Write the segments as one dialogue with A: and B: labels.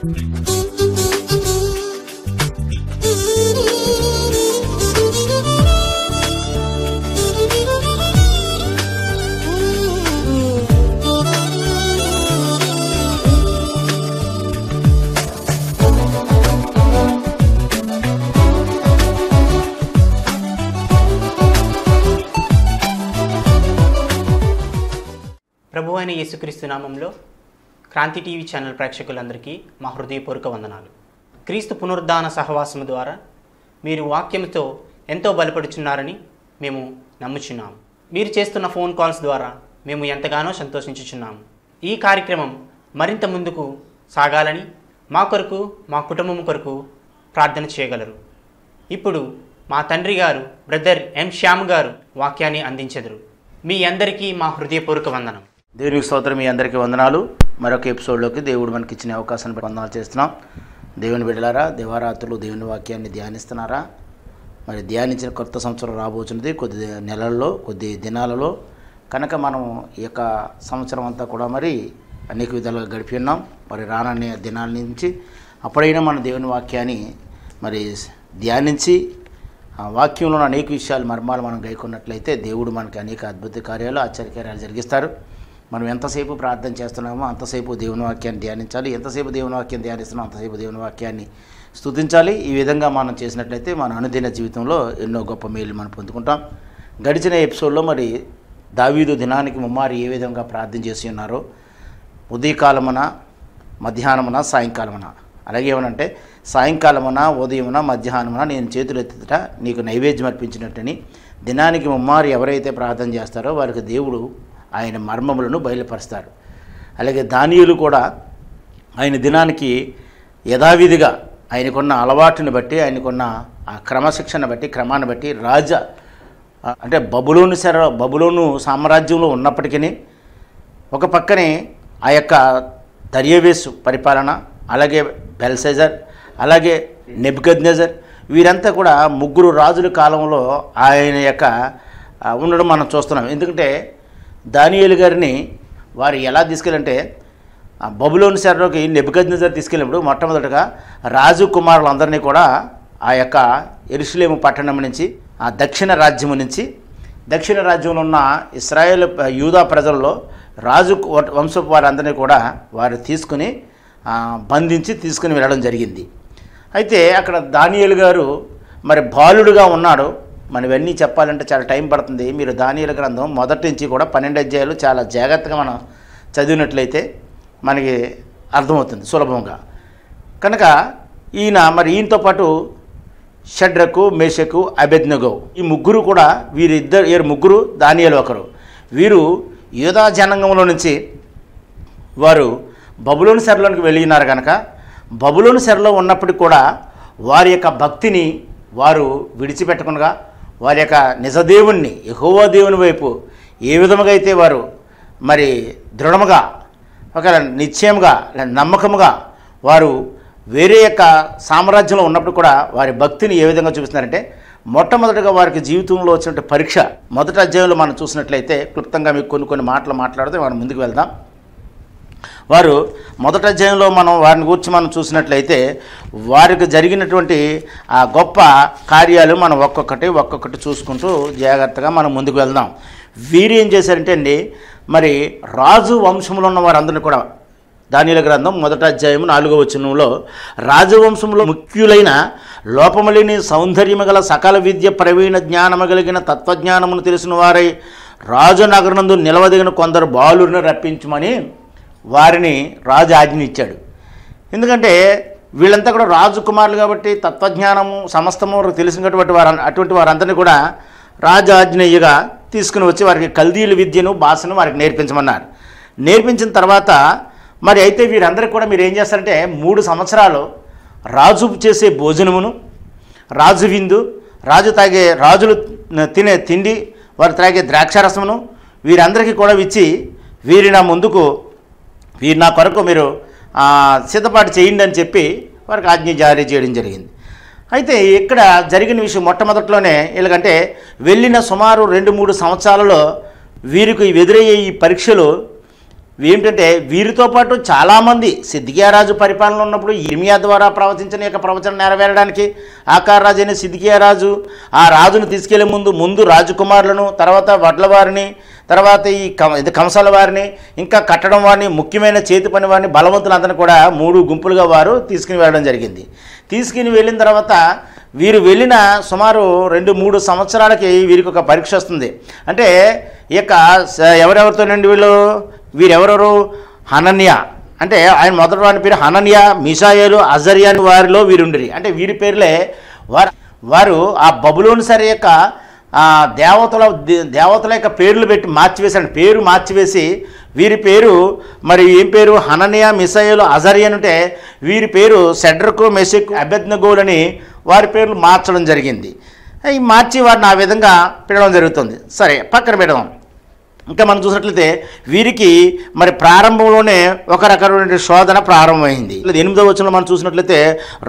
A: ప్రభువైన యేసుక్రీస్తు నామంలో క్రాంతి టీవీ ఛానల్ ప్రేక్షకులందరికీ మా హృదయపూర్వక వందనాలు. క్రీస్తు పునరుద్ధాన సహవాసము ద్వారా మీరు వాక్యంతో ఎంతో బలపడుచున్నారని మేము నమ్ముచున్నాము. మీరు చేస్తున్న ఫోన్ కాల్స్ ద్వారా మేము ఎంతగానో సంతోషించుచున్నాము. ఈ కార్యక్రమం మరింత ముందుకు సాగాలని మా కొరకు, మా కుటుంబం కొరకు ప్రార్థన చేయగలరు. ఇప్పుడు మా తండ్రి గారు బ్రదర్ ఎం శ్యామ్ గారు వాక్యాన్ని అందించెదరు. మీ అందరికీ మా హృదయపూర్వక వందనం.
B: దేవునికి స్తోత్రం. మీ అందరికీ వందనాలు. మరొక ఎపిసోడ్లోకి దేవుడు మనకి ఇచ్చిన అవకాశాన్ని వందనాలు చేస్తున్నాం. దేవుని బిడ్డలారా, దేవారాత్రులు దేవుని వాక్యాన్ని ధ్యానిస్తున్నారా? మరి ధ్యానించిన కొత్త సంవత్సరం రాబోతున్నది కొద్ది నెలల్లో, కొద్ది దినాలలో. కనుక మనం ఈ యొక్క సంవత్సరం అంతా కూడా మరి అనేక విధాలుగా గడిపి ఉన్నాం. మరి రాననే దినాల నుంచి అప్పుడైనా మన దేవుని వాక్యాన్ని మరి ధ్యానించి ఆ వాక్యంలో అనేక విషయాలు మర్మాలు మనం గైకొన్నట్లయితే దేవుడు మనకి అనేక అద్భుత కార్యాలు, ఆశ్చర్యకార్యాలు జరిగిస్తారు. మనం ఎంతసేపు ప్రార్థన చేస్తున్నామో అంతసేపు దేవుని వాక్యాన్ని ధ్యానించాలి. ఎంతసేపు దేవుని వాక్యాన్ని ధ్యానిస్తున్నామో అంతసేపు దేవుని వాక్యాన్ని స్తుతించాలి. ఈ విధంగా మనం చేసినట్లయితే మన అనుదిన జీవితంలో ఎన్నో గొప్ప మేలు మనం పొందుకుంటాం. గడిచిన ఎపిసోడ్లో మరి దావీదు దినానికి ముమ్మారి ఏ విధంగా ప్రార్థన చేసి ఉన్నారో, ఉదయకాలమున, మధ్యాహ్నమున, సాయంకాలమున, అలాగే ఏమనంటే సాయంకాలమున, ఉదయమున, మధ్యాహ్నమున నేను చేతులు ఎత్తుట నీకు నైవేద్యం అర్పించినట్టని దినానికి ముమ్మారి ఎవరైతే ప్రార్థన చేస్తారో వారికి దేవుడు ఆయన మర్మములను బయలుపరుస్తారు. అలాగే దానియేలు కూడా ఆయన దినానికి యథావిధిగా ఆయనకున్న అలవాటుని బట్టి, ఆయనకున్న ఆ క్రమశిక్షణ బట్టి, క్రమాన్ని బట్టి అంటే బబులోను సామ్రాజ్యంలో ఉన్నప్పటికీ ఒక పక్కనే ఆ యొక్క దర్యావేషు పరిపాలన, అలాగే బెల్షెజర్, అలాగే నెబుకద్నెజర్, వీరంతా కూడా ముగ్గురు రాజుల కాలంలో ఆయన యొక్క ఉండడం మనం చూస్తున్నాం. ఎందుకంటే దానియేలు గారిని వారు ఎలా తీసుకెళ్ళంటే బబులోను చెరలోకి నెబుకద్నెజర్ తీసుకెళ్ళినప్పుడు మొట్టమొదటగా రాజు కుమారులందరినీ కూడా ఆ యొక్క యెరూషలేము పట్టణం నుంచి, ఆ దక్షిణ రాజ్యంలో ఉన్న ఇశ్రాయేలు యూదా ప్రజల్లో రాజు వంశపు వారందరినీ కూడా వారు తీసుకుని బంధించి తీసుకుని వెళ్ళడం జరిగింది. అయితే అక్కడ దానియేలు గారు మరి బాలుడుగా ఉన్నాడు. మనం ఇవన్నీ చెప్పాలంటే చాలా టైం పడుతుంది. మీరు దానియేలు గ్రంథం మొదటి నుంచి కూడా 12 అధ్యాయాలు చాలా జాగ్రత్తగా మనం చదివినట్లయితే మనకి అర్థమవుతుంది సులభంగా. కనుక ఈయనతో పాటు షడ్రకు, మేషకు, అబేద్నెగో, ఈ ముగ్గురు కూడా ముగ్గురు, దానియేలు ఒకరు, వీరు యూదా జనాంగంలో నుంచి వారు బబులోను చెరలోనికి వెళ్ళినారు. కనుక బబులోను చెరలో ఉన్నప్పటికీ కూడా వారి యొక్క భక్తిని వారు విడిచిపెట్టకుండా వారి యొక్క నిజదేవుణ్ణి, యెహోవా దేవుని వైపు ఏ విధముగా అయితే వారు మరి దృఢముగా, ఒక నిశ్చయముగా, నమ్మకముగా వారు వేరే యొక్క సామ్రాజ్యంలో ఉన్నప్పుడు కూడా వారి భక్తిని ఏ విధంగా చూపిస్తున్నారంటే, మొట్టమొదటిగా వారికి జీవితంలో వచ్చినట్టు పరీక్ష మొదటి అధ్యాయంలో మనం చూసినట్లయితే క్లుప్తంగా మీకు కొన్ని మాటలు మాట్లాడితే మనం ముందుకు వెళ్దాం. వారు మొదటి అధ్యాయంలో వారిని గురించి మనం చూసినట్లయితే వారికి జరిగినటువంటి ఆ గొప్ప కార్యాలు మనం ఒక్కొక్కటి చూసుకుంటూ జాగ్రత్తగా మనం ముందుకు వెళ్దాం. వీరు ఏం చేశారంటే అండి, మరి రాజు వంశంలో ఉన్న వారందరినీ కూడా దానియేలు గ్రంథం మొదటి అధ్యాయం 4వ వచనంలో రాజవంశంలో ముఖ్యులైన లోపములేని సౌందర్యము గల సకల విద్య ప్రవీణ జ్ఞానము కలిగిన తత్వజ్ఞానమును తెలిసిన వారై రాజనగరనందు నిలవదగిన కొందరు బాలురిని రప్పించమని వారిని రాజు ఆజ్ఞ ఇచ్చాడు. ఎందుకంటే వీళ్ళంతా కూడా రాజకుమారులు కాబట్టి తత్వజ్ఞానము సమస్తము తెలిసినటువంటి అటువంటి వారందరినీ కూడా రాజు ఆజ్ఞయ్యగా తీసుకుని వచ్చి వారికి కల్దీల విద్యను, భాషను వారికి నేర్పించమన్నారు. నేర్పించిన తర్వాత మరి అయితే వీరందరికీ కూడా మీరు ఏం చేస్తారంటే 3 సంవత్సరాలు రాజు చేసే భోజనమును, రాజు విందు, రాజులు తినే తిండి, వారు త్రాగే ద్రాక్షారసమును వీరందరికీ కూడా ఇచ్చి వీరి నా కొరకు మీరు సిద్ధపాటు చేయండి అని చెప్పి వారికి ఆజ్ఞ జారీ చేయడం జరిగింది. అయితే ఇక్కడ జరిగిన విషయం మొట్టమొదట్లోనే ఎలాగంటే వెళ్ళిన సుమారు 2-3 సంవత్సరాలలో వీరికి ఎదురయ్యే ఈ పరీక్షలు ఏమిటంటే వీరితో పాటు చాలామంది సిద్కియా రాజు పరిపాలన ఉన్నప్పుడు ఇర్మియా ద్వారా ప్రవచించిన యొక్క ప్రవచనం నెరవేరడానికి ఆకార్ రాజు అయిన సిద్కియా రాజు ఆ రాజును తీసుకెళ్లే ముందు రాజకుమారులను, తర్వాత వడ్ల వారిని, తర్వాత ఈ కంసాల వారిని, ఇంకా కట్టడం వారిని, ముఖ్యమైన చేతి పని వారిని, బలవంతులందరినీ కూడా 3 గుంపులుగా వారు తీసుకుని వెళ్ళడం జరిగింది. తీసుకుని వెళ్ళిన తర్వాత వీరు వెళ్ళిన సుమారు 2-3 సంవత్సరాలకి వీరికి ఒక పరీక్ష వస్తుంది. అంటే ఈ యొక్క ఎవరెవరితోనండి వీరెవరెవరు? హనన్యా, అంటే ఆయన మొదటి వారి పేరు హనన్యా, మిషాయేలు, అజర్యా అని వారిలో వీరుండిరి. అంటే వీరి పేర్లే వారు ఆ బబులోను సరే యొక్క దేవతల యొక్క పేర్లు పెట్టి మార్చివేశాడు. పేరు మార్చివేసి వీరి పేరు మరి ఏం పేరు? హనన్యా, మిషాయేలు, అజర్యా అంటే వీరి పేరు షడ్రకు, మెషకు, అబేద్నెగోలు అని వారి పేర్లు మార్చడం జరిగింది. ఈ మార్చి వారిని ఆ విధంగా పెట్టడం జరుగుతుంది. సరే, పక్కన పెడదాం. ఇంకా మనం చూసినట్లయితే వీరికి మరి ప్రారంభంలోనే ఒక రకమైన శోధన ప్రారంభమైంది. 8వ వచనంలో మనం చూసినట్లయితే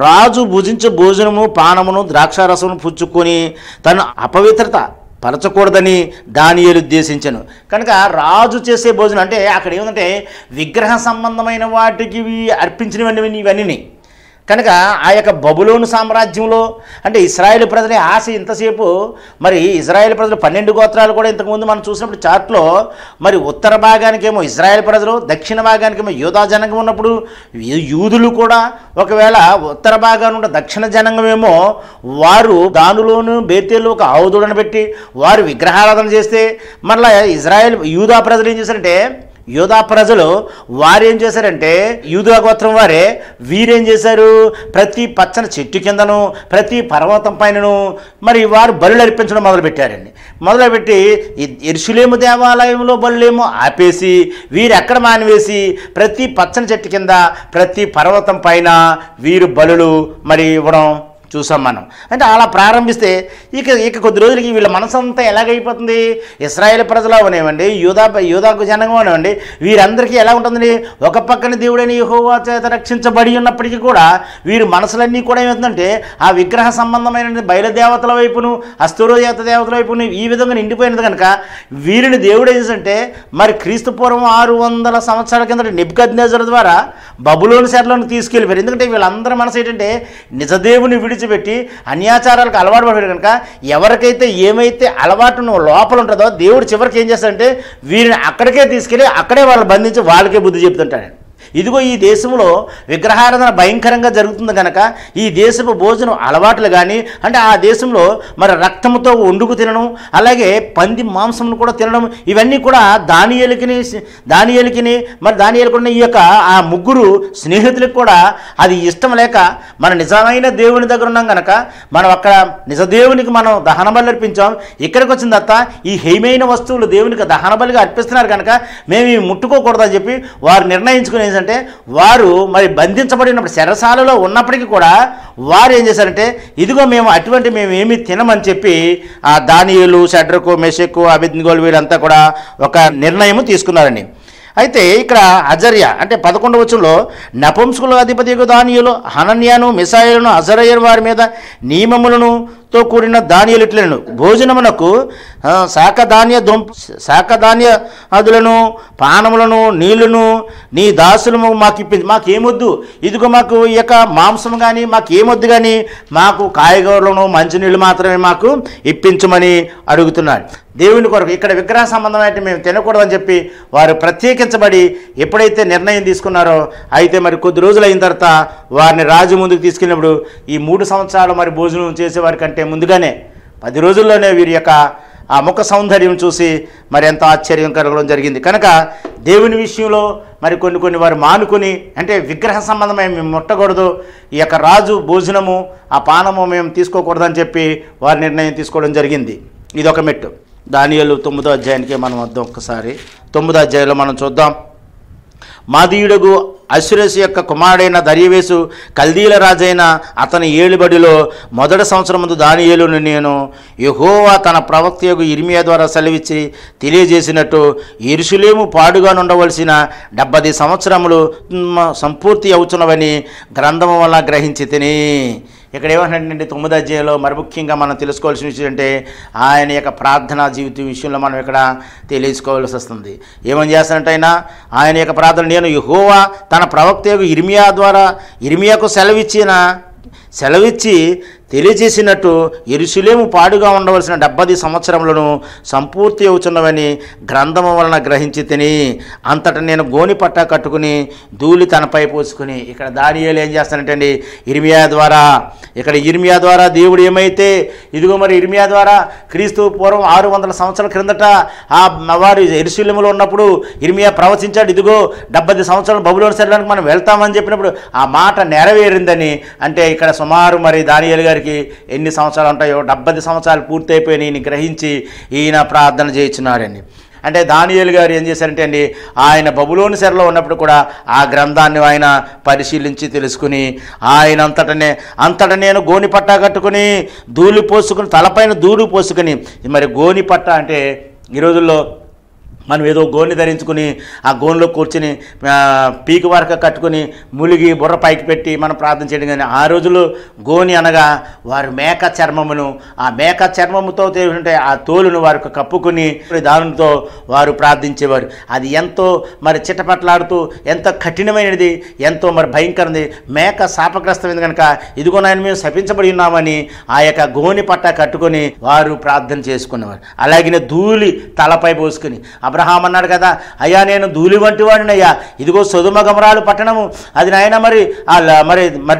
B: రాజు భుజించే భోజనము, పానమును, ద్రాక్షారసమును పుచ్చుకొని తను అపవిత్రత పరచకూడదని దానియేలు ఉద్దేశించను. కనుక రాజు చేసే భోజనం అంటే అక్కడ ఏముందంటే విగ్రహ సంబంధమైన వాటికి అర్పించినవన్నీ ఇవన్నీ. కనుక ఆ యొక్క బబులోను సామ్రాజ్యంలో అంటే ఇశ్రాయేలు ప్రజల ఆశ ఇంతసేపు, మరి ఇజ్రాయేల్ ప్రజలు 12 గోత్రాలు కూడా ఇంతకుముందు మనం చూసినప్పుడు చార్ట్లో మరి ఉత్తర భాగానికేమో ఇజ్రాయేల్ ప్రజలు, దక్షిణ భాగానికేమో యూదా జనాంగం ఉన్నప్పుడు యూదులు కూడా ఒకవేళ ఉత్తర భాగాన్ని ఉన్న దక్షిణ జనాంగమేమో వారు దానిలోనూ బేతేలు ఒక ఆవుదూడను పెట్టి వారు విగ్రహారాధన చేస్తే మరలా యూదా ప్రజలు ఏం చేశారంటే యూదా ప్రజలు వారేం చేశారంటే యూదా గోత్రం వారే వీరేం చేశారు? ప్రతి పచ్చని చెట్టు కిందను, ప్రతి పర్వతం పైనను మరి వారు బలులు అర్పించడం మొదలుపెట్టారండి. మొదలుపెట్టి యెరూషలేము దేవాలయంలో బలులేమో ఆపేసి వీరు ఎక్కడ మానివేసి ప్రతి పచ్చని చెట్టు కింద, ప్రతి పర్వతం పైన వీరు బలులు మరి ఇవ్వడం చూసాం మనం. అంటే అలా ప్రారంభిస్తే ఇక కొద్ది రోజులకి వీళ్ళ మనసు అంతా ఎలాగైపోతుంది? ఇశ్రాయేల్ ప్రజలు అవనివ్వండి, యూదాకు జనంగా అవనివ్వండి, వీరందరికీ ఎలా ఉంటుందండి? ఒక పక్కన దేవుడైన యెహోవా చేత రక్షించబడి ఉన్నప్పటికీ కూడా వీరి మనసులన్నీ కూడా ఏమవుతుందంటే ఆ విగ్రహ సంబంధమైన బయలుదేవతల వైపును, అస్తురోదేవత దేవతల వైపును ఈ విధంగా నిండిపోయినది కనుక వీరిని దేవుడు ఏం చేసంటే మరి క్రీస్తు పూర్వం 600 సంవత్సరాల కింద నెబుకద్నెజరు ద్వారా బబులోను చెరలోకి తీసుకెళ్ళిపోయారు. ఎందుకంటే వీళ్ళందరి మనసు ఏంటంటే నిజదేవుని విడిచిపెట్టి అన్యాచారాలకు అలవాటు పడిపోయారు కనుక ఎవరికైతే ఏమైతే అలవాటు లోపల ఉంటుందో దేవుడు చివరికి ఏం చేస్తాడంటే వీరిని అక్కడికే తీసుకెళ్ళి అక్కడే వాళ్ళు బంధించి వాళ్ళకే బుద్ధి చెప్తుంటాడు. ఇదిగో ఈ దేశంలో విగ్రహారాధన భయంకరంగా జరుగుతుంది కనుక ఈ దేశపు భోజనం అలవాట్లు కానీ అంటే ఆ దేశంలో మరి రక్తంతో వండుకు తినడం, అలాగే పంది మాంసంను కూడా తినడం, ఇవన్నీ కూడా దానియేలుకిని మరి దానియేలుకున్న ఈ యొక్క ఆ 3 స్నేహితులకు కూడా అది ఇష్టం లేక మన నిజమైన దేవుని దగ్గర ఉన్నాం కనుక మనం అక్కడ నిజదేవునికి మనం దహన బలి అర్పించాం. ఇక్కడికి వచ్చిన తర్వాత ఈ హేమైన వస్తువులు దేవునికి దహన బలిగా అర్పిస్తున్నారు కనుక మేము ఇవి ముట్టుకోకూడదని చెప్పి వారు నిర్ణయించుకుని అంటే వారు మరి బంధించబడినప్పుడు చెరసాలలో ఉన్నప్పటికీ కూడా వారు ఏం చేశారంటే ఇదిగో మేము ఏమీ తినమని చెప్పి ఆ దానియేలు, షడ్రకు, మెషకు, అబేద్నెగోలు వీరంతా కూడా ఒక నిర్ణయం తీసుకున్నారండి. అయితే ఇక్కడ అజర్యా అంటే 11వ వచనంలో నపుంసకుల అధిపతి దానియేలు హనన్యాను, మిషాయేలును, అజర్యా వారి మీద నియమములను తో కూడిన దానియేలు ఇట్లను భోజనమునకు శాఖధాన్యాదులను, పానములను, నీళ్లను నీ దాసులము మాకేమొద్దు, ఇదిగో మాకు ఈ యొక్క మాంసం కానీ మాకేమొద్దు కానీ మాకు కాయగూరలను, మంచినీళ్ళు మాత్రమే మాకు ఇప్పించమని అడుగుతున్నాడు. దేవుని కొరకు ఇక్కడ విగ్రహ సంబంధమైతే మేము తినకూడదని చెప్పి వారు ప్రత్యేకించబడి ఎప్పుడైతే నిర్ణయం తీసుకున్నారో అయితే మరి కొద్ది రోజులు అయిన తర్వాత వారిని రాజు ముందుకు తీసుకెళ్ళినప్పుడు ఈ 3 సంవత్సరాలు మరి భోజనం చేసేవారి కంటే ముందుగానే 10 రోజుల్లోనే వీరి యొక్క ఆ ముఖ సౌందర్యం చూసి మరి ఎంతో ఆశ్చర్యం కలగడం జరిగింది. కనుక దేవుని విషయంలో మరి కొన్ని వారు మానుకొని అంటే విగ్రహ సంబంధమై మేము ముట్టకూడదు, ఈ యొక్క రాజు భోజనము ఆ పానము మేము తీసుకోకూడదని చెప్పి వారి నిర్ణయం తీసుకోవడం జరిగింది. ఇది ఒక మెట్టు. దానియేలు 9వ అధ్యాయానికి మనం వద్దాం. ఒక్కసారి 9వ అధ్యాయంలో మనం చూద్దాం. మాదీయుడగు అశ్వరేసు యొక్క కుమారుడైన దర్యావేషు కల్దీల రాజైన అతని ఏలుబడిలో మొదటి సంవత్సరం ముందు దానియేలును నేను యెహోవా తన ప్రవక్తయగు ఇర్మియా ద్వారా సెలవిచ్చి తెలియజేసినట్టు యెరూషలేము పాడుగా ఉండవలసిన 70 సంవత్సరములు సంపూర్తి అవుతున్నవని గ్రంథము వల్ల గ్రహించి తిని. ఇక్కడ ఏమంటే 9వ అధ్యాయంలో మరి ముఖ్యంగా మనం తెలుసుకోవాల్సిన విషయం అంటే ఆయన యొక్క ప్రార్థనా జీవితం విషయంలో మనం ఇక్కడ తెలుసుకోవాల్సి వస్తుంది. ఏమని చేస్తానంటే ఆయన యొక్క ప్రార్థన, నేను యెహోవా తన ప్రవక్త ఇర్మియా ద్వారా ఇర్మియాకు సెలవిచ్చి తెలియజేసినట్టు యెరూషలేము పాడుగా ఉండవలసిన 70 సంవత్సరములను సంపూర్తి అవుతున్నవని గ్రంథము వలన గ్రహించి తిని అంతటా నేను గోని పట్ట కట్టుకుని ధూళి తనపై పోసుకుని. ఇక్కడ దానియేలు ఏం చేస్తానంటే ఇర్మియా ద్వారా దేవుడు ఏమైతే ఇదిగో మరి ఇర్మియా ద్వారా క్రీస్తు పూర్వం 600 సంవత్సరాల క్రిందట వారు యెరూషలేములో ఉన్నప్పుడు ఇర్మియా ప్రవచించాడు, ఇదిగో 70 సంవత్సరాలు బబులోను శరీరానికి మనం వెళ్తామని చెప్పినప్పుడు ఆ మాట నెరవేరిందని. అంటే ఇక్కడ సుమారు మరి దానియేలు గారికి ఎన్ని సంవత్సరాలు ఉంటాయో 70 సంవత్సరాలు పూర్తయిపోయినాయి గ్రహించి ఈయన ప్రార్థన చేయించున్నాడండి. అంటే దానియేలు గారు ఏం చేశారంటే ఆయన బబులోను చెరలో ఉన్నప్పుడు కూడా ఆ గ్రంథాన్ని ఆయన పరిశీలించి తెలుసుకుని ఆయన అంతటా నేను గోని పట్ట కట్టుకుని ధూళి పోసుకుని తలపైన ధూళి పోసుకుని. మరి గోని పట్ట అంటే ఈ రోజుల్లో మనం ఏదో గోని ధరించుకుని ఆ గోనిలో కూర్చుని పీక వరక కట్టుకుని ములిగి బుర్ర పైకి పెట్టి మనం ప్రార్థన చేయడం. కానీ ఆ రోజుల్లో గోని అనగా వారు మేక చర్మమును, ఆ మేక చర్మముతో ఉంటే ఆ తోలును వారికి కప్పుకుని దానితో వారు ప్రార్థించేవారు. అది ఎంతో మరి చిట్టపట్లాడుతూ ఎంతో కఠినమైనది, ఎంతో మరి భయంకరది. మేక శాపగ్రస్తమైంది కనుక ఇదిగో నాయన మేము శపించబడి ఉన్నామని ఆ యొక్క గోని పట్ట కట్టుకొని వారు ప్రార్థన చేసుకునేవారు. అలాగే ధూళి తలపై పోసుకుని అబ్రహాం అన్నాడు కదా, అయ్యా నేను ధూళి వంటి వాడినయ్యా, ఇదిగో సొదొమ గొమొర్రా పట్టణము అది నాయన మరి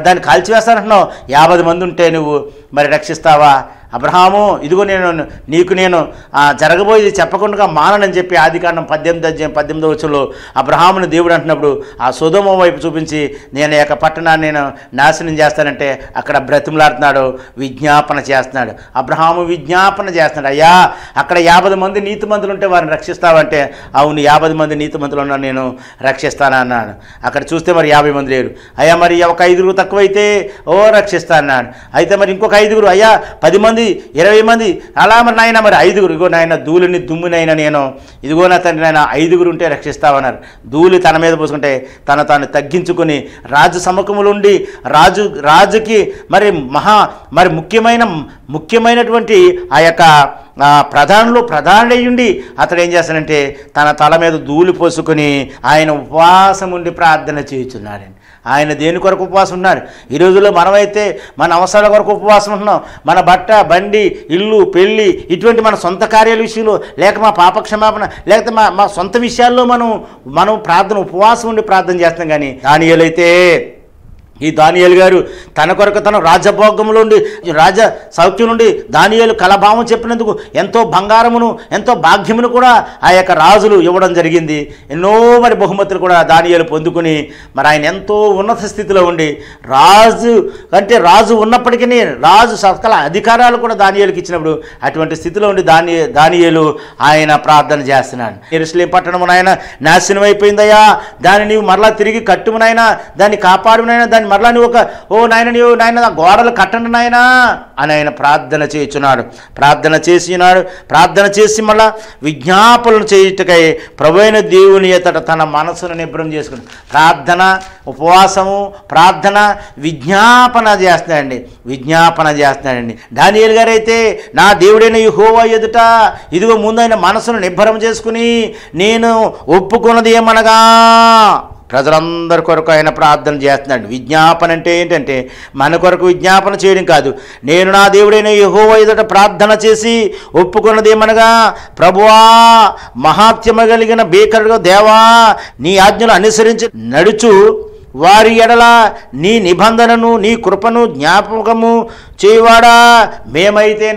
B: దాన్ని కాల్చివేస్తానంటున్నావు, 50 మంది ఉంటే నువ్వు మరి రక్షిస్తావా? అబ్రహాము ఇదిగో నేను జరగబోయేది చెప్పకుండా మానని చెప్పి ఆదికాండం 18వ వచనంలో అబ్రహాముని దేవుడు అంటున్నప్పుడు ఆ సొదొమ వైపు చూపించి నేను యొక్క పట్టణాన్ని నేను నాశనం చేస్తానంటే అక్కడ బ్రతిమలాడుతున్నాడు, విజ్ఞాపన చేస్తున్నాడు. అబ్రహాము విజ్ఞాపన చేస్తున్నాడు, అయ్యా అక్కడ 50 మంది నీతిమంతులు ఉంటే వారిని రక్షిస్తావంటే అవును 50 మంది నీతిమంతులు ఉన్నా నేను రక్షిస్తాను అన్నాడు. అక్కడ చూస్తే మరి 50 మంది లేరు. అయ్యా మరి ఒక 5 తక్కువైతే రక్షిస్తా అన్నాడు. అయితే మరి ఇంకొక 5, అయ్యా 10 మంది 20 మంది అలా మరి నాయన మరి 5, ఇగో నాయన ధూళిని దుమ్మునైనా నేను ఇదిగో నా తండ్రి నాయన 5 ఉంటే రక్షిస్తామన్నారు. ధూళి తన మీద పోసుకుంటే తాను తగ్గించుకుని రాజు సముఖములు ఉండి రాజుకి మరి ముఖ్యమైనటువంటి ఆ యొక్క ప్రధానుడయ్యుండి అతడు ఏం చేస్తాడంటే తన తల మీద ధూళి పోసుకొని ఆయన ఉపవాసం ఉండి ప్రార్థన చేయుచున్నాడండి. ఆయన దేని కొరకు ఉపవాసం ఉన్నారు? ఈ రోజుల్లో మనమైతే మన అవసరాల కొరకు ఉపవాసం ఉంటున్నాం. మన బట్ట బండి ఇల్లు పెళ్ళి ఇటువంటి మన సొంత కార్యాల విషయంలో లేక మా పాపక్షమాపణ లేకపోతే మా సొంత విషయాల్లో మనం ప్రార్థన ఉపవాసం ఉండి ప్రార్థన చేస్తాం. కానీ ఈ దానియేలు గారు తన కొరకు తన రాజభోగంలో ఉండి రాజ సౌఖ్యం నుండి దానియేలు కలభావం చెప్పినందుకు ఎంతో బంగారమును ఎంతో భాగ్యమును కూడా ఆ యొక్క రాజులు ఇవ్వడం జరిగింది. ఎన్నో మరి బహుమతులు కూడా దానియేలు పొందుకుని మరి ఆయన ఎంతో ఉన్నత స్థితిలో ఉండి రాజు ఉన్నప్పటికీ రాజు సకల అధికారాలు కూడా దానియేలుకి ఇచ్చినప్పుడు అటువంటి స్థితిలో ఉండి దానియేలు ఆయన ప్రార్థన చేస్తున్నాడు. యెరూషలేము పట్టణము నాయన నాశనం అయిపోయిందయ్యా, దాన్ని నీవు మరలా తిరిగి కట్టుమునైనా దాన్ని కాపాడునైనా దాన్ని మరలా నువ్వు నాయన గోడలు కట్టండి నాయనా అని ఆయన ప్రార్థన చేసి మళ్ళా విజ్ఞాపనలు చేయుటకై ప్రభువైన దేవుని ఎదుట తన మనసును నిబ్రం చేసుకుని ప్రార్థన ఉపవాసము ప్రార్థన విజ్ఞాపన చేస్తున్నాడండి. దానియేలు గారు అయితే నా దేవుడైన యెహోవా ఎదుట ఇదిగో ముందు ఆయన మనసును నిబ్బరం చేసుకుని నేను ఒప్పుకున్నది ఏమనగా ప్రజలందరి కొరకు ఆయన ప్రార్థన చేస్తున్నాడు. విజ్ఞాపన అంటే ఏంటంటే మన కొరకు విజ్ఞాపన చేయడం కాదు. నేను నా దేవుడైన యెహోవా ఎదుట ప్రార్థన చేసి ఒప్పుకున్నది ఏమనగా, ప్రభువా మహాత్మ్యము కలిగిన భీకరుడు దేవా, నీ ఆజ్ఞలు అనుసరించి నడుచు వారి ఎడల నీ నిబంధనను నీ కృపను జ్ఞాపకము చేయవాడా, మేమైతే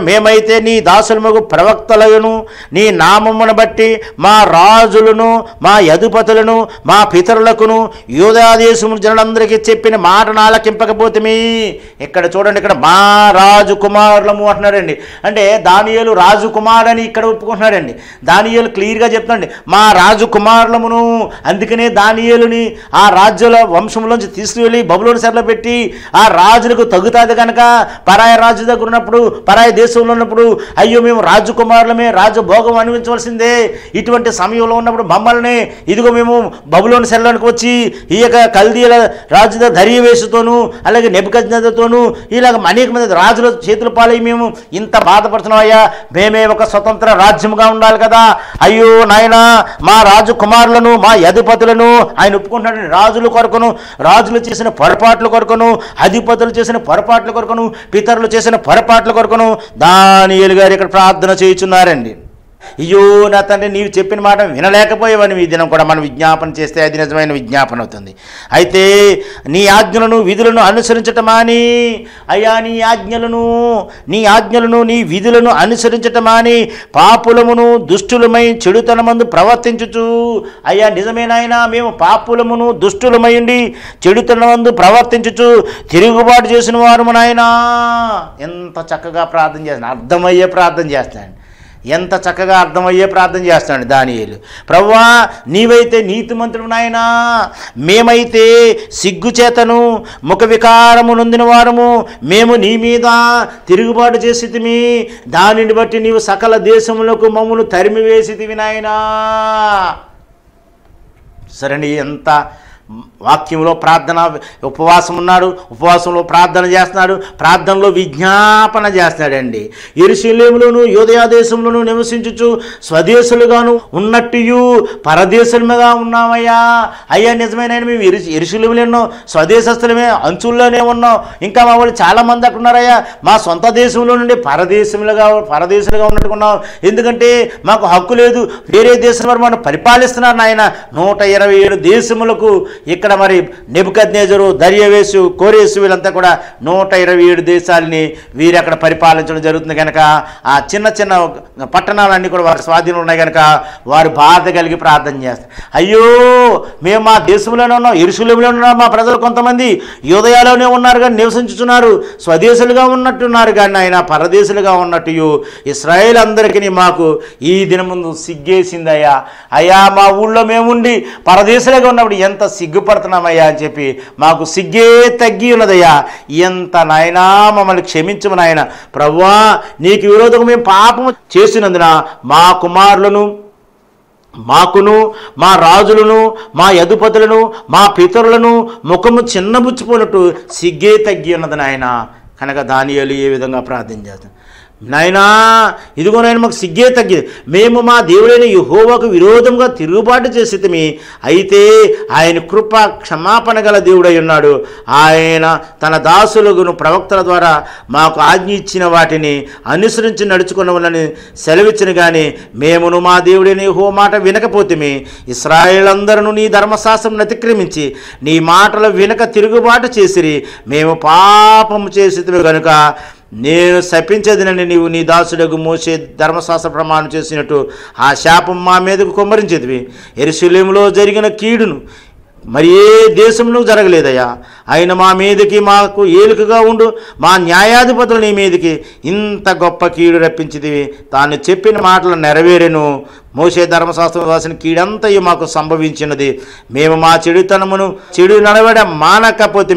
B: మేమైతే నీ దాసులము ప్రవక్తలను నీ నామమును బట్టి మా రాజులను మా అధిపతులను మా పితరులకును యూదాదేశము జనులందరికీ చెప్పిన మాటను ఆలకింపకపోతేమి. ఇక్కడ చూడండి, ఇక్కడ మా రాజు కుమారులము అంటున్నారండి. అంటే దానియేలు రాజు కుమారుడని ఇక్కడ ఒప్పుకుంటున్నాడండి. దానియేలు క్లియర్గా చెప్తున్నాడు మా రాజు కుమారులమును. అందుకనే దానియేలుని ఆ రాజ్యాల వంశంలోంచి తీసుకువెళ్ళి బబులోను చెరలో పెట్టి ఆ రాజులకు తగ్గుతుంది కనుక పరాయ రాజు దగ్గర ఉన్నప్పుడు పరాయ దేశంలో ఉన్నప్పుడు అయ్యో మేము రాజకుమారులమే రాజభోగం అనుభవించవలసిందే, ఇటువంటి సమయంలో ఉన్నప్పుడు మమ్మల్ని ఇదిగో మేము బబులోను చెరలోనికి వచ్చి ఈ యొక్క కల్దీల రాజు దర్యావేషుతోనూ అలాగే నెబుకద్నెజరుతోనూ ఇలాగ అనేక మంది రాజుల చేతుల పాలై మేము ఇంత బాధపడుతున్నామయ్యా, మేమే ఒక స్వతంత్ర రాజ్యముగా ఉండాలి కదా, అయ్యో నాయనా మా రాజకుమారులను మా అధిపతులను ఆయన ఒప్పుకుంటున్నాడు. రాజుల కొరకును రాజులు చేసిన పొరపాట్ల కొరకును అధిపతులు చేసిన పొరపాట్ల కొరకును పితరులు చేసిన పొరపాట్ల కొరకును దానియేలు గారు ఇక్కడ ప్రార్థన చేయుచున్నారండి. అయ్యో నా తండ్రి నీవు చెప్పిన మాట వినలేకపోయేవని ఈ దినం కూడా మనం విజ్ఞాపన చేస్తే అది నిజమైన విజ్ఞాపన అవుతుంది. అయితే నీ ఆజ్ఞలను విధులను అనుసరించటమాని అయ్యా నీ ఆజ్ఞలను నీ విధులను అనుసరించటమాని పాపులమును దుష్టులమై చెడుతనమందు ప్రవర్తించుచు అయ్యా నిజమేనాయనా మేము పాపులమును దుష్టులమైండి చెడుతనమందు ప్రవర్తించుచు తిరుగుబాటు చేసిన వారు నాయనా. ఎంత చక్కగా ప్రార్థన చేస్తాను, అర్థమయ్యే ప్రార్థన చేస్తాను, ఎంత చక్కగా అర్థమయ్యే ప్రార్థన చేస్తాడు దానియేలు. ప్రభువా నీవైతే నీతిమంతుడు నాయనా, మేమైతే సిగ్గుచేతను ముఖ వికారము నొందిన వారము మేము నీ మీద తిరుగుబాటు చేసితిమి, దానిని బట్టి నీవు సకల దేశములకు మమ్మను తరిమివేసితివి నాయనా. సరే ఎంత వాక్యంలో ప్రార్థన ఉపవాసం ఉన్నాడు, ఉపవాసంలో ప్రార్థన చేస్తున్నాడు, ప్రార్థనలో విజ్ఞాపన చేస్తున్నాడండి. యెరూషలేములోను యూదయ దేశంలోను నివసించుచు స్వదేశులుగాను ఉన్నట్టు పరదేశులుగా ఉన్నామయ్యా. అయ్యా నిజమైన మేము యెరూషలేములో ఉన్నాం, స్వదేశస్తులమే అంచుల్లోనే ఉన్నాం, ఇంకా మా వాళ్ళు చాలామంది అక్కడ ఉన్నారయ్యా, మా సొంత దేశంలో నుండి పరదేశులుగా ఉన్నట్టుకున్నాం, ఎందుకంటే మాకు హక్కు లేదు, వేరే దేశం వారు మనం పరిపాలిస్తున్నారు నాయన. 127 దేశములకు ఇక్కడ మరి నెబుకద్నెజరు దర్యావేషు కోరేసు వీళ్ళంతా కూడా 127 దేశాలని వీరు అక్కడ పరిపాలించడం జరుగుతుంది కనుక ఆ చిన్న చిన్న పట్టణాలన్నీ కూడా వారి స్వాధీనంలో ఉన్నాయి కనుక వారు బాధ కలిగి ప్రార్థన చేస్తారు. అయ్యో మేము మా దేశంలోనే ఉన్నాం, యెరూషలేములో ఉన్నాం, మా ప్రజలు కొంతమంది యూదయలోనే ఉన్నారు కానీ నివసించుతున్నారు, స్వదేశులుగా ఉన్నట్టున్నారు కానీ ఆయన పరదేశులుగా ఉన్నట్టు ఇశ్రాయేలు అందరికీ మాకు ఈ దినం ముందు సిగ్గేసిందయ్యా. అయ్యా మా ఊళ్ళో మేముండి పరదేశులుగా ఉన్నప్పుడు ఎంత సిగ్గుపడుతున్నామయ్యా అని చెప్పి మాకు సిగ్గే తగ్గి ఉన్నదయ్యా. ఎంత నాయనా మమ్మల్ని క్షమించము నాయన. ప్రభువా నీకు విరోధంగా మేము పాపము చేసినందున మా కుమారులను మాకును మా రాజులను మా అధిపతులను మా పితరులను ముఖము చిన్నబుచ్చిపోయినట్టు సిగ్గే తగ్గి ఉన్నది నాయన. కనుక దానియేలు ఏ విధంగా ప్రార్థన చేస్తాం, నాయనా ఇదిగో నాయన మాకు సిగ్గే తగ్గింది, మేము మా దేవుడైన యెహోవాకు విరోధంగా తిరుగుబాటు చేసితిమి, అయితే ఆయన కృప క్షమాపణ గల దేవుడై ఉన్నాడు, ఆయన తన దాసులను ప్రవక్తల ద్వారా మాకు ఆజ్ఞ ఇచ్చిన వాటిని అనుసరించి నడుచుకున్నవలని సెలవిచ్చిన కానీ మేమును మా దేవుడైన యెహోవా మాట వినకపోతేమి, ఇశ్రాయేలందరూ నీ ధర్మశాస్త్రం అతిక్రమించి నీ మాటలు వినక తిరుగుబాటు చేసిరి, మేము పాపము చేసితిమి కనుక నేను శపించేదినని నీవు నీ దాసుడకు మోసే ధర్మశాస్త్ర ప్రమాణం చేసినట్టు ఆ శాపం మా మీదకు కుమ్మరించేదివి. యెరూషలేములో జరిగిన కీడును మరి ఏ దేశంలో జరగలేదయ్యా. ఆయన మా మీదకి మాకు ఏలుకగా ఉండు మా న్యాయాధిపతులు నీ మీదకి ఇంత గొప్ప కీడు రప్పించిదివి. తాను చెప్పిన మాటలు నెరవేరెను, మోసే ధర్మశాస్త్రం రాసిన కీడంతయు మాకు సంభవించినది. మేము మా చెడు నడవడ మానకపోతే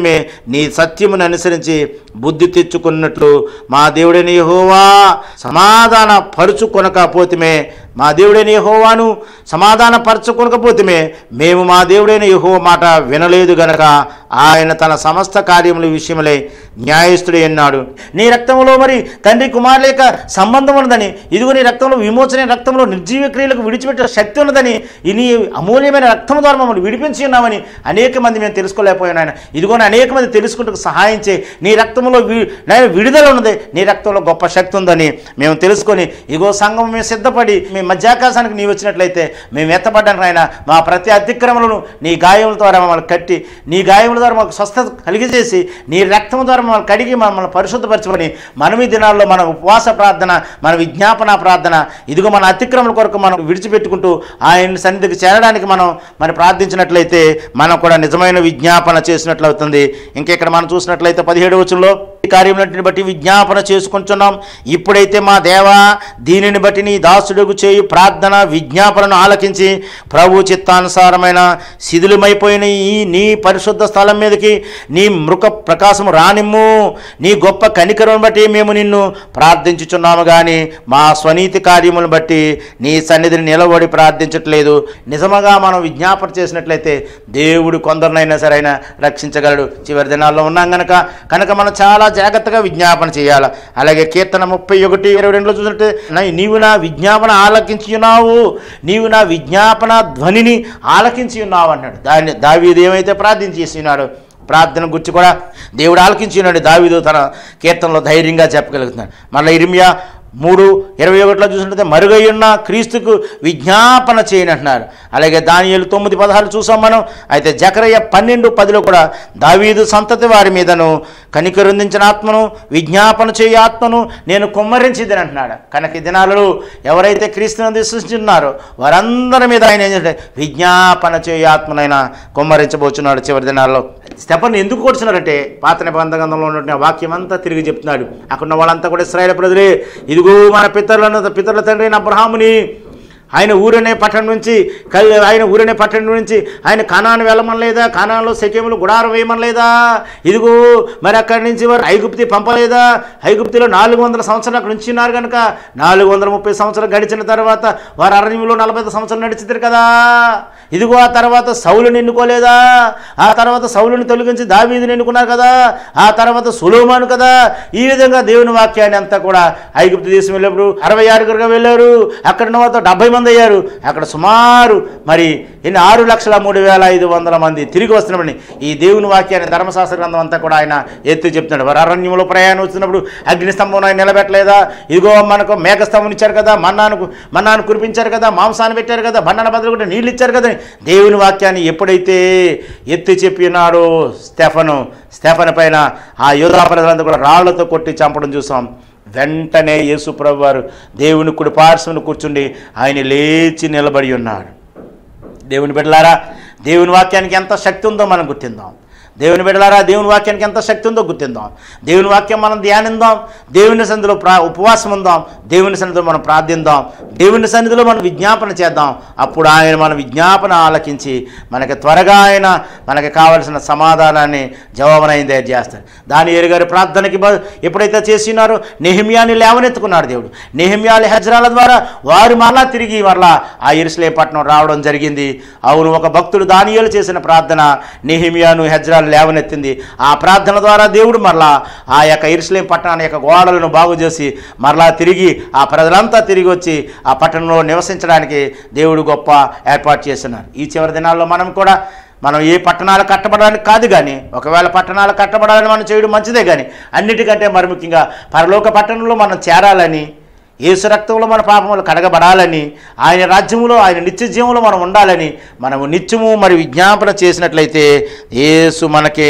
B: నీ సత్యమును అనుసరించి బుద్ధి తెచ్చుకున్నట్లు మా దేవుడైన యెహోవా సమాధాన పరుచుకొనకపోతే మా దేవుడైన యెహోవాను సమాధాన పరచుకొనకపోతే మేము మా దేవుడైన యెహోవా మాట వినలేదు గనక ఆయన తన సమస్త కార్యముల విషయములై న్యాయస్థుడే అన్నాడు. నీ రక్తంలో మరి తండ్రి కుమారుల యొక్క సంబంధం ఉన్నదని, ఇదిగో నీ రక్తంలో విమోచన, రక్తంలో నిర్జీవ క్రియలకు విడిచిపెట్టే శక్తి ఉన్నదని, నీ అమూల్యమైన రక్తం ద్వారా మమ్మల్ని విడిపించి ఉన్నామని అనేక మంది మేము తెలుసుకోలేకపోయాను ఆయన. ఇదిగోని అనేక మంది తెలుసుకుంటూ సహాయం చేయి, నీ రక్తంలో విడుదల ఉన్నది, నీ రక్తంలో గొప్ప శక్తి ఉందని మేము తెలుసుకొని ఇగో సంఘం మేము సిద్ధపడి మేము మధ్యాకాశానికి నీ వచ్చినట్లయితే మేము ఎత్తపడ్డానికి ఆయన మా ప్రతి అతిక్రమలను నీ గాయముల ద్వారా మమ్మల్ని కట్టి నీ గాయముల ద్వారా మాకు స్వస్థత కలిగజేసి నీ రక్తం ద్వారా మమ్మల్ని కడిగి మమ్మల్ని పరిశుద్ధపరచమని మనం ఈ దినాల్లో మన ఉపవాస ప్రార్థన, మన విజ్ఞాపన ప్రార్థన, ఇదిగో మన అతిక్రమణ కొరకు మనం విడిచిపెట్టుకుంటూ ఆయన సన్నిధికి చేరడానికి మనం మరి ప్రార్థించినట్లయితే మనం కూడా నిజమైన విజ్ఞాపన చేసినట్లు అవుతుంది. ఇంకెక్కడ మనం చూసినట్లయితే 17వ వచనంలో ఈ కార్యములన్నిటిని బట్టి విజ్ఞాపన చేసుకుంటున్నాం. ఇప్పుడైతే మా దేవా, దీనిని బట్టి నీ దాసుడుకు చేయు ప్రార్థన విజ్ఞాపనను ఆలకించి ప్రభు చిత్తానుసారమైన శిథిలమైపోయిన ఈ నీ పరిశుద్ధ స్థలం మీదకి నీ మృక ప్రకాశం రానిమ్ము. నీ గొప్ప కనికరం బట్టి మేము నిన్ను ప్రార్థించుచున్నాము కానీ మా స్వనీతి కార్యములను బట్టి నీ సన్నిధిని నిలబడి ప్రార్థించట్లేదు. నిజముగా మనం విజ్ఞాపన చేసినట్లయితే దేవుడు కొందరినైనా సరే ఆయన రక్షించగలడు. చివరి దినాల్లో ఉన్నాం కనుక మనం చాలా జాగ్రత్తగా విజ్ఞాపన చేయాలి. అలాగే కీర్తన 31:22 చూసినట్టే నీవు నా విజ్ఞాపన ఆలకించి ఉన్నావు, నీవు నా విజ్ఞాపన ధ్వనిని ఆలకించి ఉన్నావు అన్నాడు. దావీదు ఏమైతే ప్రార్థించేసి ఉన్నాడు, ప్రార్థన గురించి కూడా దేవుడు ఆలకించి ఉన్నాడు. దావీదు తన కీర్తనలో ధైర్యంగా చెప్పగలుగుతున్నాడు. మళ్ళీ ఇర్మియా 3:21 చూసినట్లయితే మరుగయ్యున్న క్రీస్తుకు విజ్ఞాపన చేయని అంటున్నారు. అలాగే దానియేలు 9:16 చూసాం మనం. అయితే జకరయ్య 12:10 కూడా దావీదు సంతతి వారి మీదను కనికరుందించిన ఆత్మను, విజ్ఞాపన చేయ ఆత్మను నేను కుమ్మరించిదని అంటున్నాడు. కనుక ఈ దినాలలో ఎవరైతే క్రీస్తుని విశ్వసిస్తున్నారో వారందరి మీద ఆయన ఏం చేస్తే విజ్ఞాపన చేయ ఆత్మనైనా కుమ్మరించబోచున్నాడు చివరి దినాల్లో. స్టెఫన్ ఎందుకు కొడుచున్నారంటే పాత నిబంధన గ్రంథంలో ఉన్న వాక్యం అంతా తిరిగి చెప్తున్నాడు. అక్కడ ఉన్న వాళ్ళంతా కూడా ఇశ్రాయేలు ప్రజలే. ఇదిగో మన పితరుల తండ్రి అయిన అబ్రహాముని ఆయన ఊరనే పట్టణం నుంచి ఆయన కనాను వెళ్ళమనలేదా? కనాన్లో శకేములు గుడారం వేయమనలేదా? ఇదిగో మరి అక్కడి నుంచి వారు ఐగుప్తి పంపలేదా? ఐగుప్తిలో 400 సంవత్సరాలు అక్కడ ఉంచినారు కనుక 430 సంవత్సరాలు గడిచిన తర్వాత వారు అరణ్యంలో 45 సంవత్సరాలు నడిచితారు కదా. ఇదిగో ఆ తర్వాత సౌలుని ఎన్నుకోలేదా? ఆ తర్వాత సౌలుని తొలగించి దావీదుని ఎన్నుకున్నారు కదా. ఆ తర్వాత సొలొమోను కదా. ఈ విధంగా దేవుని వాక్యాన్ని అంతా కూడా ఐగుప్తు దేశం వెళ్ళినప్పుడు 66 వెళ్ళారు. అక్కడ ఉన్న వారితో 70 మంది అయ్యారు. అక్కడ సుమారు మరి 6,03,500 మంది తిరిగి వస్తున్నప్పుడు ఈ దేవుని వాక్యాన్ని ధర్మశాస్త్ర గ్రంథం అంతా కూడా ఆయన ఎత్తి చెప్తున్నాడు. వారు అరణ్యంలో ప్రయాణం వచ్చినప్పుడు అగ్నిస్తంభం ఆయన నిలబెట్టలేదా? ఇదిగో మనకు మేఘస్తంభం ఇచ్చారు కదా, మన్నాను కురిపించారు కదా, మాంసాన్ని పెట్టారు కదా, బండన బదులు కూడా నీళ్ళు ఇచ్చారు కదా. దేవుని వాక్యాన్ని ఎప్పుడైతే ఎత్తి చెప్పినాడో స్టెఫను పైన ఆ యూదా ప్రజలంతా కూడా రాళ్లతో కొట్టి చంపడం చూసాం. వెంటనే యేసు ప్రభువు వారు దేవుని కుడి పార్శ్వన కూర్చుండి ఆయన లేచి నిలబడి ఉన్నాడు. దేవుని బిడ్డలారా, దేవుని వాక్యానికి ఎంత శక్తి ఉందో మనం గుర్తిందాం. దేవుని బిడ్డలారా, దేవుని వాక్యానికి ఎంత శక్తి ఉందో గుర్తిందాం. దేవుని వాక్యం మనం ధ్యానిద్దాం. దేవుని సన్నిధిలో ఉపవాసం ఉందాం. దేవుని సన్నిధిలో మనం ప్రార్థిద్దాం. దేవుని సన్నిధిలో మనం విజ్ఞాపన చేద్దాం. అప్పుడు ఆయన మన విజ్ఞాపన ఆలకించి మనకి త్వరగా ఆయన మనకి కావలసిన సమాధానాన్ని జవాబునైన దయచేస్తాడు. దానియేలు గారి ప్రార్థనకి ఎప్పుడైతే చేసినారో నెహెమ్యాని లేవనెత్తుకున్నాడు దేవుడు. నెహెమ్యాల హెజ్రాల ద్వారా వారు మరలా తిరిగి ఆ యెరూషలేము పట్టణం రావడం జరిగింది. అవును, ఒక భక్తుడు దానియేలు చేసిన ప్రార్థన నెహెమ్యాను హెజ్రాలు లేవనెత్తింది. ఆ ప్రార్థన ద్వారా దేవుడు మరలా ఆ యొక్క యెరూషలేము పట్టణాన్ని యొక్క గోడలను బాగు చేసి మరలా తిరిగి ఆ ప్రజలంతా తిరిగి వచ్చి ఆ పట్టణంలో నివసించడానికి దేవుడు గొప్ప ఏర్పాటు చేస్తున్నారు. ఈ చివరి దినాల్లో మనం ఏ పట్టణాలు కట్టబడడానికి కాదు, కానీ ఒకవేళ పట్టణాలు కట్టబడాలని మనం చేయడం మంచిదే, కానీ అన్నిటికంటే మరి ముఖ్యంగా పరలోక పట్టణంలో మనం చేరాలని, యేసు రక్తంలో మన పాపములు కడగబడాలని, ఆయన రాజ్యంలో ఆయన నిత్య జీవంలో మనం ఉండాలని మనము నిత్యము మరి విజ్ఞాపన చేసినట్లయితే యేసు మనకి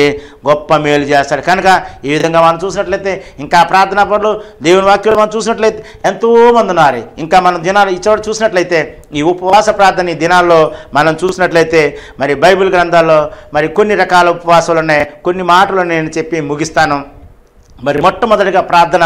B: గొప్ప మేలు చేస్తాడు. కనుక ఈ విధంగా మనం చూసినట్లయితే ఇంకా ప్రార్థనా పనులు దేవుని వాక్యంలో మనం చూసినట్లయితే ఎంతోమంది ఉన్నారు. ఇంకా మనం దినాలు ఈ చోట చూసినట్లయితే ఈ ఉపవాస ప్రార్థన ఈ దినాల్లో మనం చూసినట్లయితే మరి బైబిల్ గ్రంథాల్లో మరి కొన్ని రకాల ఉపవాసాలు ఉన్నాయి. కొన్ని మాటలు నేను చెప్పి ముగిస్తాను. మరి మొట్టమొదటిగా ప్రార్థన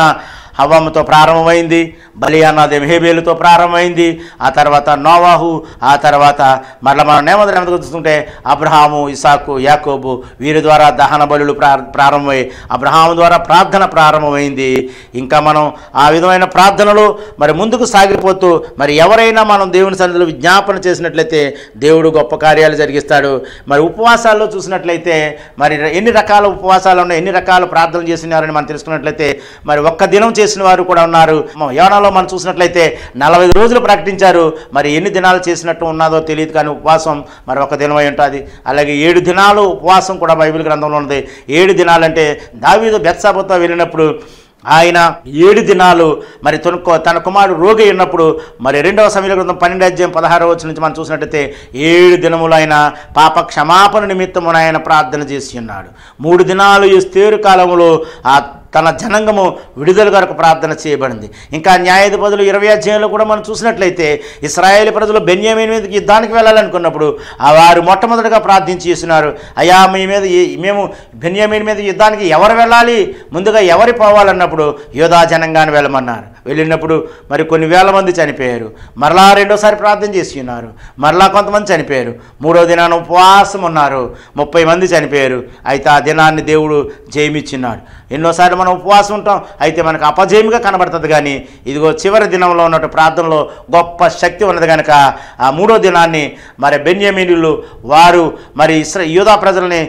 B: హవ్వతో ప్రారంభమైంది, బలి అన్నది హేబేలుతో ప్రారంభమైంది, ఆ తర్వాత నోవాహు, ఆ తర్వాత మరలా మనం నేమదం చూస్తుంటే అబ్రహాము, ఇసాకు, యాకోబు వీరి ద్వారా దహన బలులు ప్రారంభమై అబ్రహాము ద్వారా ప్రార్థన ప్రారంభమైంది. ఇంకా మనం ఆ విధమైన ప్రార్థనలు మరి ముందుకు సాగిపోతూ మరి ఎవరైనా మనం దేవుని సన్నిధిలో విజ్ఞాపన చేసినట్లయితే దేవుడు గొప్ప కార్యాలు జరిగిస్తాడు. మరి ఉపవాసాల్లో చూసినట్లయితే మరి ఎన్ని రకాల ఉపవాసాలు ఉన్నాయి, ఎన్ని రకాల ప్రార్థనలు చేసినారని మనం తెలుసుకున్నట్లయితే మరి ఒక్క దినం చేసిన వారు కూడా ఉన్నారు. యోనాలో మనం చూసినట్లయితే 40 రోజులు ప్రకటించారు. మరి ఎన్ని దినాలు చేసినట్టు ఉన్నదో తెలియదు, కానీ ఉపవాసం మరి ఒక దినమై ఉంటుంది. అలాగే 7 దినాలు ఉపవాసం కూడా బైబిల్ గ్రంథంలో ఉంది. 7 దినాలంటే దావీదు బెత్షెబతో వెళ్ళినప్పుడు ఆయన 7 దినాలు మరి తన కుమారుడు రోగి ఉన్నప్పుడు మరి 2వ సమూయేలు గ్రంథం 12:16 నుంచి మనం చూసినట్టయితే 7 దినములు ఆయన పాప క్షమాపణ నిమిత్తమున ఆయన ప్రార్థన చేసి ఉన్నాడు. 3 దినాలు ఎస్తేరు కాలంలో తన జనాంగము విడుదల కొరకు ప్రార్థన చేయబడింది. ఇంకా న్యాయాధిపతులు 20వ అధ్యాయంలో కూడా మనం చూసినట్లయితే ఇశ్రాయేలు ప్రజలు బెన్యామీను మీదకి యుద్ధానికి వెళ్ళాలనుకున్నప్పుడు వారు మొట్టమొదటిగా ప్రార్థించి చేస్తున్నారు, అయ్యా మేము బెన్యామీను మీద యుద్ధానికి ఎవరు వెళ్ళాలి, ముందుగా ఎవరు పోవాలన్నప్పుడు యోధా జనాంగాన్ని వెళ్ళమన్నారు. వెళ్ళినప్పుడు మరి కొన్ని వేల మంది చనిపోయారు. మరలా 2వసారి ప్రార్థన చేసి ఉన్నారు, మరలా కొంతమంది చనిపోయారు. 3వ దినాన ఉపవాసం ఉన్నారు, 30 మంది చనిపోయారు. అయితే ఆ దినాన్ని దేవుడు జయమిచ్చిన్నాడు. ఎన్నోసార్లు మనం ఉపవాసం ఉంటాం, అయితే మనకు అపజయముగా కనబడుతుంది. కానీ ఇదిగో చివరి దినంలో ఉన్నట్టు ప్రార్థనలో గొప్ప శక్తి ఉన్నది కనుక ఆ 3వ దినాన్ని మరి బెన్యామీనీయులు వారు మరి యూదా ప్రజల్ని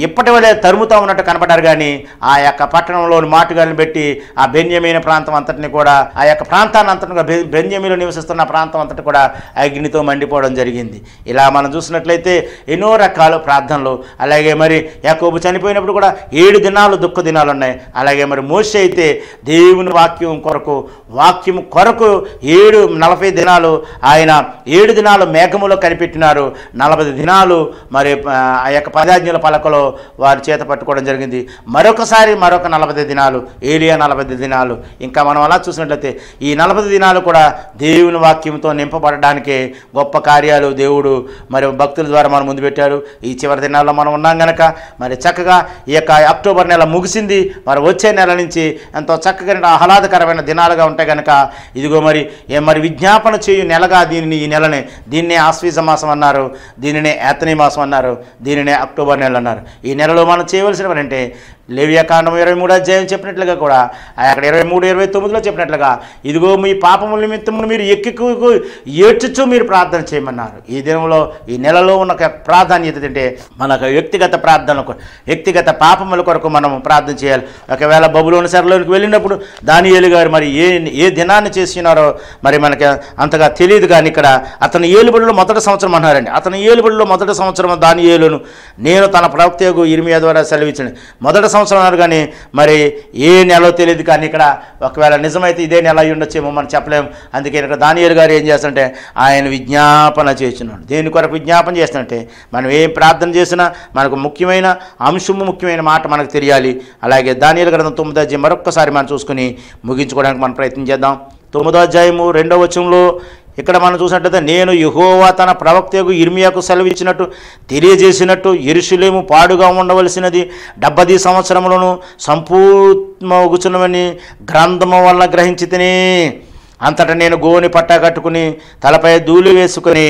B: ఇప్పటి వలే తరుముతూ ఉన్నట్టు కనపడ్డారు. కానీ ఆ యొక్క పట్టణంలోని మాటుగాలను పెట్టి ఆ బెన్యామీను ప్రాంతం అంతటిని కూడా ఆ యొక్క ప్రాంతాన్ని అంతటిగా బెన్యామీనులు నివసిస్తున్న ప్రాంతం అంతటి కూడా అగ్నితో మండిపోవడం జరిగింది. ఇలా మనం చూసినట్లయితే ఎన్నో రకాల ప్రార్థనలు. అలాగే మరి యాకోబు చనిపోయినప్పుడు కూడా 7 దినాలు దుఃఖ దినాలు ఉన్నాయి. అలాగే మరి మోషే అయితే దేవుని వాక్యం కొరకు 40 దినాలు ఆయన 7 దినాలు మేఘములో కనిపెట్టినారు, 40 దినాలు మరి ఆ యొక్క 10 ఆజ్ఞల పలకలో వారి చేత పట్టుకోవడం జరిగింది. మరొక 40 దినాలు ఏలియా 40 దినాలు. ఇంకా మనం అలా చూసినట్లయితే ఈ 40 దినాలు కూడా దేవుని వాక్యంతో నింపబడడానికే గొప్ప కార్యాలు దేవుడు మరి భక్తుల ద్వారా మనం ముందు పెట్టారు. ఈ చివరి దినాల్లో మనం ఉన్నాం కనుక మరి చక్కగా ఈ యొక్క అక్టోబర్ నెల ముగిసింది, మరి వచ్చే నెల నుంచి ఎంతో చక్కగా ఆహ్లాదకరమైన దినాలుగా ఉంటాయి కనుక ఇదిగో మరి విజ్ఞాపన చేయు నెలగా ఈ నెలని దీన్నే ఆశ్వీజ మాసం అన్నారు, దీనినే ఏతనీ మాసం అన్నారు, దీనినే అక్టోబర్ నెల అన్నారు. ఈ నెలలో మనం చేయవలసినవి అంటే లేవియాకాండం 23వ అధ్యాయం చెప్పినట్లుగా కూడా అక్కడ 23-29లో చెప్పినట్లుగా ఇదిగో మీ పాపముల నిమిత్తము మీరు ఏడ్చుచు మీరు ప్రార్థన చేయమన్నారు. ఈ దినంలో ఈ నెలలో ఉన్న ప్రాధాన్యత ఏంటంటే మనకు వ్యక్తిగత ప్రార్థనలకు వ్యక్తిగత పాపముల కొరకు మనం ప్రార్థన చేయాలి. ఒకవేళ బబులోను చెరలోనికి వెళ్ళినప్పుడు దానియేలు గారు మరి ఏ దినాన్ని చేసినారో మరి మనకి అంతగా తెలియదు. కానీ ఇక్కడ అతని ఏలుబడిలో మొదటి సంవత్సరం అన్నారండి. అతని ఏలుబడిలో మొదటి సంవత్సరం దానియేలును నేను తన ప్రవక్తయగు ఇర్మియా ద్వారా సెలవిచ్చాను. మొదటి సంవత్సరం అన్నారు కానీ మరి ఏ నెలలో తెలియదు. కానీ ఇక్కడ ఒకవేళ నిజమైతే ఇదే నెల అయి ఉండొచ్చేమో మనం చెప్పలేము. అందుకే ఇక్కడ దానియేలు గారు ఏం చేస్తారంటే ఆయన విజ్ఞాపన చేస్తున్నాడు. దేని కొరకు విజ్ఞాపన చేస్తానంటే మనం ఏం ప్రార్థన చేసినా మనకు ముఖ్యమైన అంశము ముఖ్యమైన మాట మనకు తెలియాలి. అలాగే దానియేలు గ్రంథం 9వ అధ్యాయం మరొక్కసారి మనం చూసుకుని ముగించుకోవడానికి మనం ప్రయత్నం చేద్దాం. 9వ అధ్యాయము 2వ వచనంలో ఇక్కడ మనం చూసినట్లయితే నేను యెహోవా తన ప్రవక్తకు ఇర్మియాకు సెలవిచ్చినట్టు తెలియజేసినట్టు యెరూషలేము పాడుగా ఉండవలసినది 70 సంవత్సరములను సంపూర్ణమగుచున్నవని గ్రంథము వల్ల గ్రహించితిని. అంతటా నేను గోని పట్టా కట్టుకుని తలపై ధూళి వేసుకొని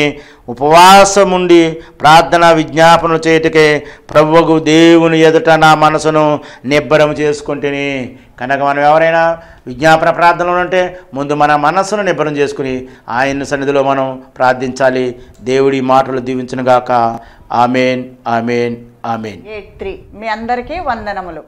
B: ఉపవాసముండి ప్రార్థన విజ్ఞాపనలు చేయటకే ప్రభువుకు దేవుని ఎదుట నా మనసును నిబ్బరం చేసుకుంటేని. కనుక మనం ఎవరైనా విజ్ఞాపన ప్రార్థనలు ఉంటే ముందు మన మనస్సును నిబ్బరం చేసుకుని ఆయన సన్నిధిలో మనం ప్రార్థించాలి. దేవుడి మాటలు దీవించునుగాక. ఆమేన్, ఆమేన్, ఆమేన్.
C: 8:3 మీ అందరికీ వందనములు.